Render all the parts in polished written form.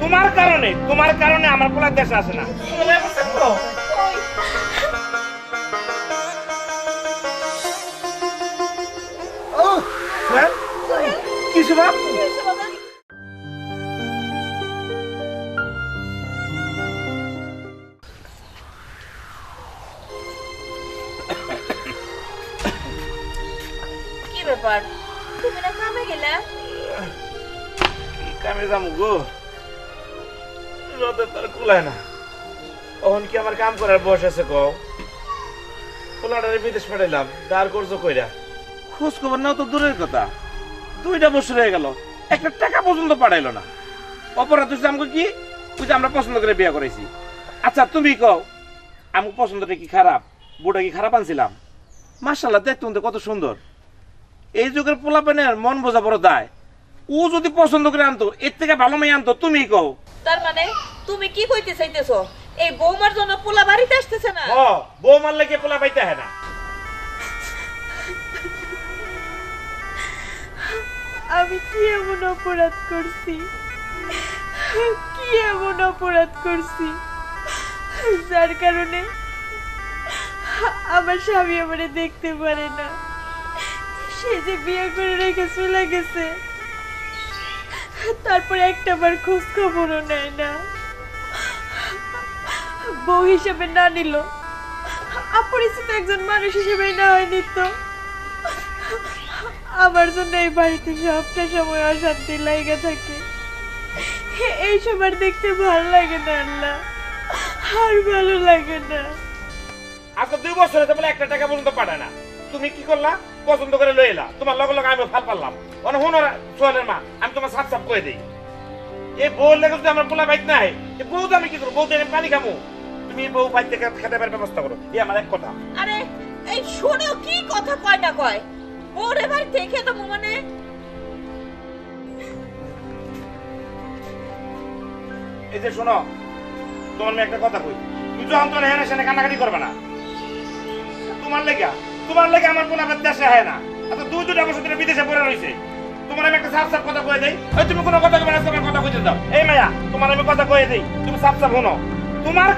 তোমার কারণে আমার পোলা দেশে আসে না। কিছু বাপ কি ব্যাপার, তুমি না কামে গেলে? কামে যাবো গো, রোদে তোর কুলায় না। তখন কি আমার কাম করার বয়স আছে কও? পোলাটারে বিদেশ পাঠাইলাম, দাঁড় করছো কইরা, খোঁজ খবর নাও তো দূরের কথা। 2টা বছর হয়ে গেল, একটা টাকা পর্যন্ত পাঠাইলো না। অপরাধ হচ্ছে আমাকে কি, ওই যে আমরা পছন্দ করে বিয়ে করেছি। আচ্ছা তুমি কও, আমার পছন্দটা কি খারাপ? বউটা কি খারাপ আনছিলাম? মাশাআল্লাহ, দেখতে কত সুন্দর। এই যুগের পোলাপানের মন বোঝা বড় দায়। ও যদি পছন্দ করে আনতো, এর থেকে ভালো মেয়ে আনতো। তুমি কও। তার মানে তুমি কি কইতে চাইতেছো, এই বৌমার জন্য পোলা বাড়িতে আসতেছে না? ও, বৌমার লাগে পোলা পাইতে হয় না। আমি কি এমন অপরাধ করছি, যার কারণে আমার স্বামী আমারে দেখতে পারে না? সে যে বিয়ে করে রেখে চলে গেছে, তারপরে একটা বার খোঁজ খবরও নেয় না। বউ হিসেবে না নিল, অপরিচিত একজন মানুষ হিসেবে না হয় নিত। আমার জন্য এই বাড়িতে সবটা সময় অশান্তি লাগে থাকে। এই সবার দেখতে ভালো লাগে না আল্লাহ, আর ভালো লাগে না। আজকে 2 বছর হতে বলে একটা টাকা পর্যন্ত পাঠায় না। তুমি কি করলা? পছন্দ করে লই এলা, তোমার লগে লগে আমি ফাল পারলাম। মানে হুন সোয়ালের মা, আমি তোমার সাপ সাপ করে দিই। এই বউ লেগে যদি আমার পোলা বাইক নাই, এই বউ তো আমি কি করবো? বউ দিয়ে পানি খামু। তুমি বউ বাইক থেকে খেতে পারার ব্যবস্থা করো, এই আমার এক কথা। আরে এই শোনো, কি কথা কয় না কয়? ওরে ভাই দেখে তো মানে এই যে শোনো, তোমার মেয়ে একটা কথা কই, তুই যখন তোর হেনে সেনে কান্নাকাটি করবে না। তোমার লেগে আমার পোলা দেশে হয় না। আচ্ছা 2-2টা বছর ধরে বিদেশে পড়ে রয়েছে। তোমার আমি একটা সাফ সাফ কথা কয়ে দেই, ওই তুমি কোনো কথা কবে না, তোমার কথা কইতে দাও। এই মায়া, তোমার আমি কথা কয়ে দেই, তুমি সাফ সাফ শোনো। তোমার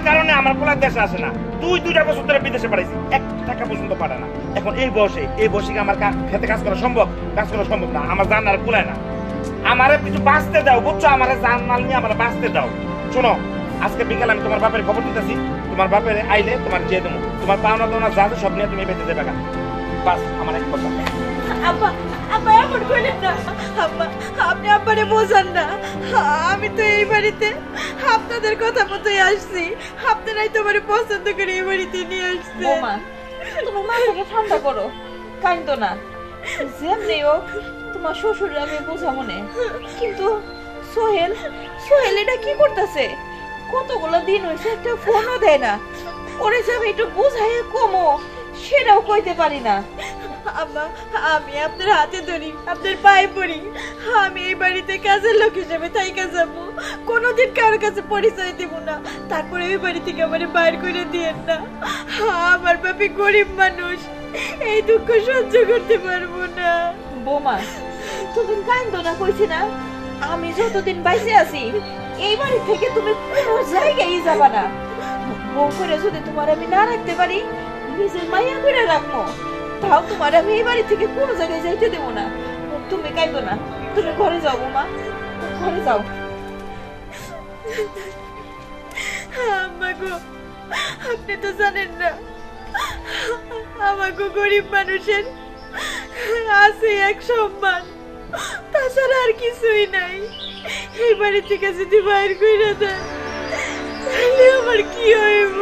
কারণে আমার পোলা দেশে আসে না। 2-2টা বছর ধরে বিদেশে পাঠাইছি, 1 টাকা পর্যন্ত পাঠায় না। এখন এই বয়সে কি আমার খেতে কাজ করা সম্ভব? না। আমার জান আর কুলায় না। আমারে কিছু বাঁচতে দাও, বুঝছো? আমারে জান মাল নিয়ে আমার বাঁচতে দাও। শোনো, আজকে বিকালে আমি তোমার বাপের খবর দিতেছি। তোমার বাপের আইলে তোমার দিয়ে দেবো। তোমার পাওনা দাওনা যা সব নিয়ে তুমি বেঁচে দেবে। বাস আমার এক কথা। আব্বা, আব্বা এমন করেন না। আব্বা, আপনি আব্বারে বোঝান না। আমি তো এই বাড়িতে আপনাদের কথা মতোই আসছি। আপনারাই তো আমারে পছন্দ করে এই বাড়িতে নিয়ে আসছে। বৌমা, তোমার মাথাকে ঠান্ডা করো, কাঁদো না। যেমনি হোক তোমার শ্বশুর আমি বোঝা মনে, কিন্তু সোহেল এটা কি করতেছে? কতগুলো দিন হয়েছে, একটা ফোনও দেয় না। ওরে যে আমি একটু বুঝাই কমো, সেটাও কইতে পারি না। আম্মা, আমি আপনার হাতে ধরি, আপনার পায়ে পড়ি। আমি এই বাড়িতে কাজের লোক হিসেবে থাইকা যাবো, কোনোদিন কারোর কাছে পরিচয় দেব না। তারপরে এই বাড়ি থেকে আমার বাইর করে দিয়েন না। আমার বাপি গরিব মানুষ, এই দুঃখ সহ্য করতে পারবো না। বৌমা, তুমি কাঁদো না, কইছি না আমি যতদিন বাইসে আছি এই বাড়ি থেকে তুমি কোনো জায়গায় যাবা না। বউ করে যদি তোমার আমি না রাখতে পারি, নিজের মাইয়া করে রাখবো, তাও তোমার আমি এই বাড়ি থেকে কোনো জায়গায় যাইতে দেবো না। তুমি কাঁদো না, তুমি ঘরে যাও বৌমা, ঘরে যাও। আম্মা গো, আপনি তো জানেন না আমাকে গরিব মানুষের আছে এক সম্মান, তাছাড়া আর কিছুই নাই। এই বাড়ি থেকে যদি বাইর কইরা দেয়, তাহলে আমার কি হইব?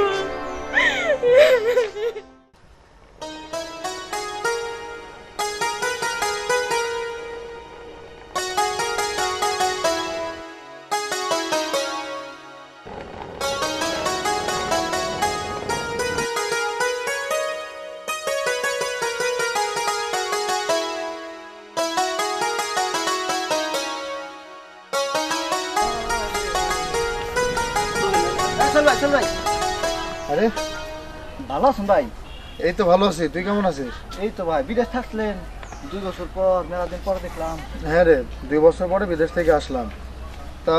আরে ভালো আছেন ভাই? এই তো ভালো আছি, তুই কেমন আছিস? এই তো ভাই, বিদেশ থাকলেন 2 বছর পর, মেলা দিন পরে দেখলাম। হ্যাঁ রে, 2 বছর পরে বিদেশ থেকে আসলাম। তা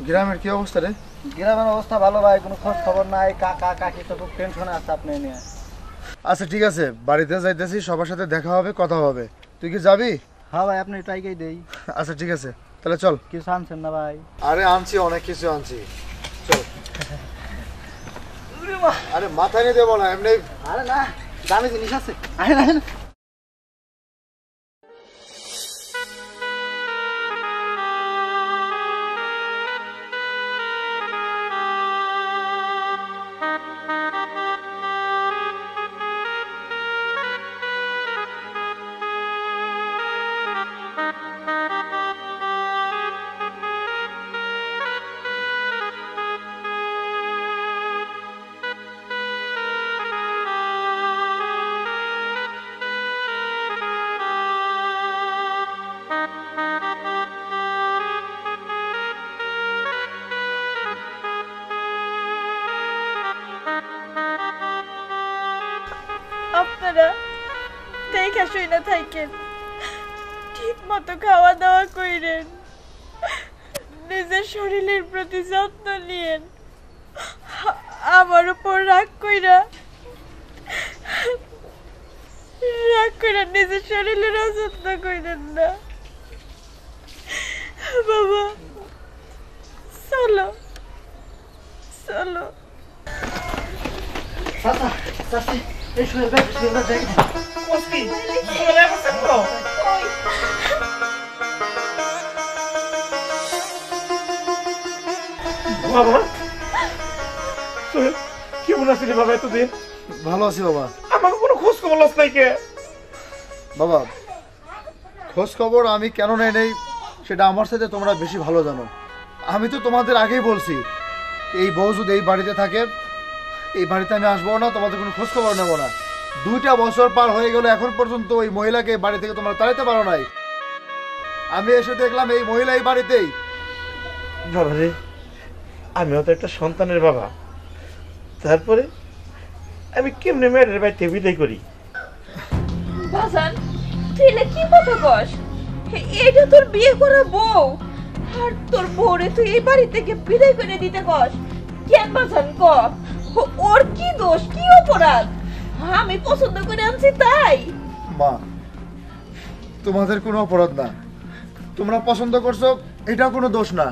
গ্রামের কি অবস্থা রে? গ্রামের অবস্থা ভালো ভাই, কোনো খোঁজ খবর নাই। কাকা কাকি তো খুব টেনশনে আছে আপনি নিয়ে। আচ্ছা ঠিক আছে, বাড়িতে যাইতেছি, সবার সাথে দেখা হবে, কথা হবে। তুই কি যাবি? হ্যাঁ ভাই, আপনি ট্রাইকেই দেই। আচ্ছা ঠিক আছে, তাহলে চল। কিছু আনছেন না ভাই? আরে আনছি, অনেক কিছু আনছি, চল। আরে মাথায় নিয়ে দেবো না, এমনি। আরে না, দামি জিনিস আছে। আরে না আপনারা দেখে শুই না থাকেন, ঠিক মতো খাওয়া দাওয়া করেন, নিজের শরীরের প্রতি যত্ন নিয়েন। আমার উপর রাগ কইরা নিজের শরীরের অযত্ন করেন না। বাবা চলো চলো। চাচা চাচি, এই শুয়ে দেখ, শুয়ে দেখ। কস্তি তোমার অবস্থা করো বাবা। তুই কেমন আছিস বাবা এতদিন? ভালো আছি বাবা। আমাকে কোনো খোঁজ খবর লস নাই কে? বাবা খোঁজ খবর আমি কেন নেই সেটা আমার সাথে তোমরা বেশি ভালো জানো। আমি তো তোমাদের আগেই বলছি, এই বউ যদি এই বাড়িতে থাকে, এই বাড়িতে আমি আসবো না, তোমাদের কোনো খোঁজ খবর নেবো না। 2টা বছর পার হয়ে গেল, এখন পর্যন্ত ওই মহিলাকে বাড়ি থেকে তোমরা তাড়াইতে পারো নাই। আমি এসে দেখলাম এই মহিলা এই বাড়িতেই। বাবা রে, আমিও তো একটা সন্তানের বাবা, তারপরে আমি কেমনে মেয়েদের বাড়িতে বিদায় করি? বাজান তুই কি কথা কস? এটা তোর বিয়ে করা বউ, আর তোর বউরে তুই এই বাড়ি থেকে বিদায় করে দিতে কস কেন? বাজান ক, ওর কি দোষ, কি অপরাধ? আমি পছন্দ করে আনছি তাই। মা, তোমাদের কোনো অপরাধ না, তোমরা পছন্দ করছো এটা কোনো দোষ না।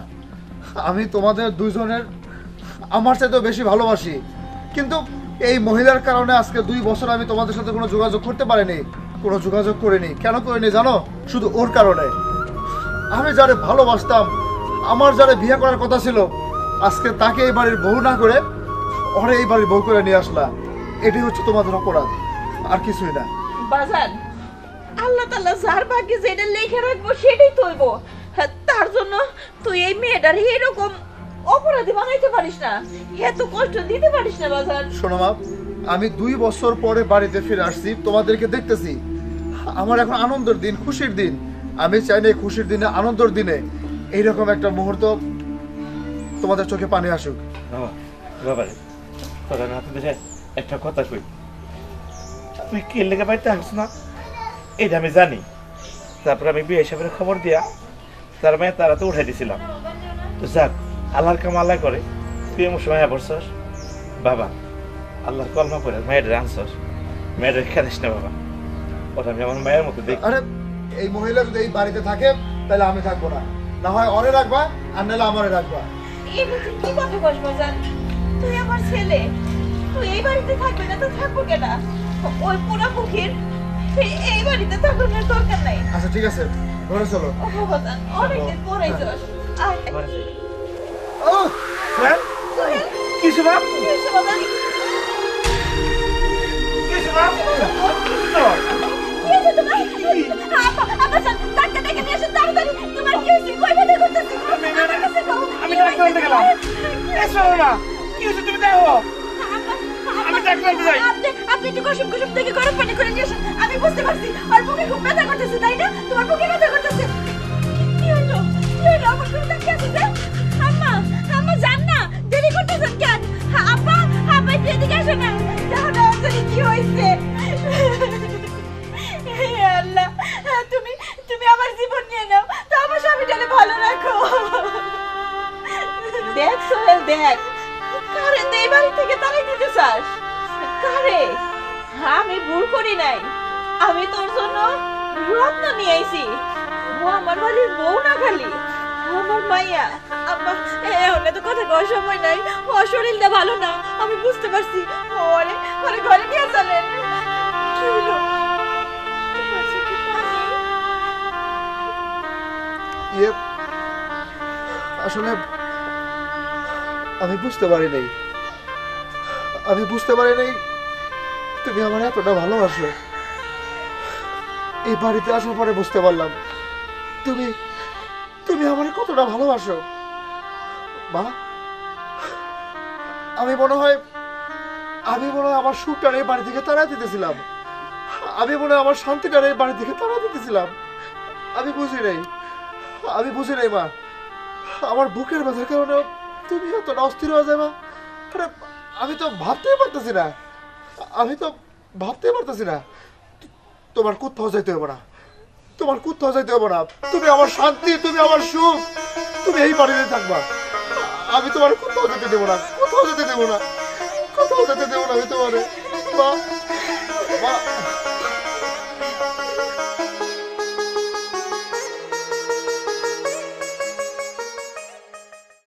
আমি তোমাদের দুইজনের আমার সাথে বেশি ভালোবাসি, কিন্তু এই মহিলার কারণে আজকে 2 বছর আমি তোমাদের সাথে কোনো যোগাযোগ করতে পারিনি, কোনো যোগাযোগ করিনি। কেন করিনি জানো? শুধু ওর কারণে। আমি যারে ভালোবাসতাম, আমার যারে বিয়ে করার কথা ছিল, আজকে তাকে এই বাড়ির বউ না করে ওরে এই বাড়ির বউ করে নিয়ে আসলা। এটাই হচ্ছে তোমাদের অপরাধ, আর কিছুই না। বাজান আল্লাহ তাআলা যার ভাগ্যে যেটা লিখে রাখবো সেটাই তৈব। তার জন্য তুই এই মেয়েটার এরকম অপরাধী বানাইতে পারিস না, এত কষ্ট দিতে পারিস না বাজান। শোনো মা, আমি 2 বছর পরে বাড়িতে ফিরে আসছি, তোমাদেরকে দেখতেছি। আমার এখন আনন্দের দিন, খুশির দিন। আমি চাই না এই খুশির দিনে, আনন্দের দিনে এইরকম একটা মুহূর্ত তোমাদের চোখে পানি আসুক। বাবা রে, তোরা না তোদের একটা কথা কই, তুই কে লেগে বাড়িতে আসিস না এটা আমি জানি। তারপরে আমি বিয়ে হিসাবে খবর দিয়া তার মেয়ে তারা তো উঠাই দিছিলাম। তো যাক, আল্লাহর কাম আল্লাহ করে, তুই এমন সময় পড়ছস। বাবা আল্লাহর কলমা করে মেয়েদের আনছস, মেয়েদের খেলিস না বাবা, ওটা আমি আমার মায়ের মতো দেখি। আরে এই মহিলা যদি এই বাড়িতে থাকে তাহলে আমি থাকবো না, না হয় ওরে রাখবা আর নাহলে আমারে রাখবা। এটা তুই কি কথা কস বাজান? তুই আমার ছেলে, তুই এই বাড়িতে থাকবি না তো থাকবো কেনা? ওই পুরা মুখের এই বাড়িতে থাকার দরকার নাই। আচ্ছা ঠিক আছে, ঘরে চলো। ও বাজান অনেকদিন পরে যাস। আয় ও হ্যাঁ কিছু বাপ, এসে বাজান। কিছু বাপ কি হয়েছে তোমার? আপা জান ডাক্তার ডেকে নিয়ে এসে তাড়াতাড়ি। তোমার কি হয়েছে? কই ব্যথা করতেছে? আমি ডাক্তার আনতে গেলাম। এসো না, কি হয়েছে তুমি দেখো। আমি ডাক্তার আনতে যাই। আপনি একটু কুসুম কুসুম থেকে গরম পানি করে নিয়ে আসেন। আমি বুঝতে পারছি আর বুকে খুব ব্যথা করতেছে, তাই না? তোমার বুকে ব্যথা করতেছে। কি হলো? কি হলো? আমার শরীরটা কি আছে? আম্মা আম্মা জান না, দেরি করতেছেন কেন? আপা আপা একটু এদিকে আসো না। দেখো না অঞ্জলি কি হয়েছে। হে আল্লাহ, তুমি তুমি আমার জীবন নিয়ে নাও, তো আমার স্বামীটাকে ভালো রাখো। দেখ সোহেল দেখ, কারে তুই এই বাড়ি থেকে তাড়াই দিতে চাস? কারে? আমি ভুল করি নাই, আমি তোর জন্য রত্ন নিয়ে আইছি। ও আমার বাড়ির বউ না, খালি আমার মাইয়া। আম্মা এখন তো কথা কওয়ার সময় নাই, ও শরীরটা ভালো না, আমি বুঝতে পারছি। ওরে ওরে ঘরে নিয়ে চলেন। কি হলো? তোমার চোখে পানি? ইয়ে আসলে আমি বুঝতে পারি নাই, তুমি আমার এতটা ভালোবাসো। এই বাড়িতে আসার পরে বুঝতে পারলাম তুমি তুমি আমার কতটা ভালোবাসো। মা, আমি মনে হয় আমার সুখটার এই বাড়ি থেকে তাড়া দিতেছিলাম, আমি মনে হয় আমার শান্তিটার এই বাড়ি থেকে তাড়া দিতেছিলাম। আমি বুঝি নাই মা, আমার বুকের ব্যথার কারণে তুমি এতটা অস্থির হয়ে যাবে। আরে আমি তো ভাবতেই পারতেছি না, তোমার কোথাও যাইতে হবে না, তুমি আমার শান্তি, তুমি আমার সুখ, তুমি এই বাড়িতে থাকবা। আমি তোমার কোথাও যেতে দেবো না আমি তোমারে। মা,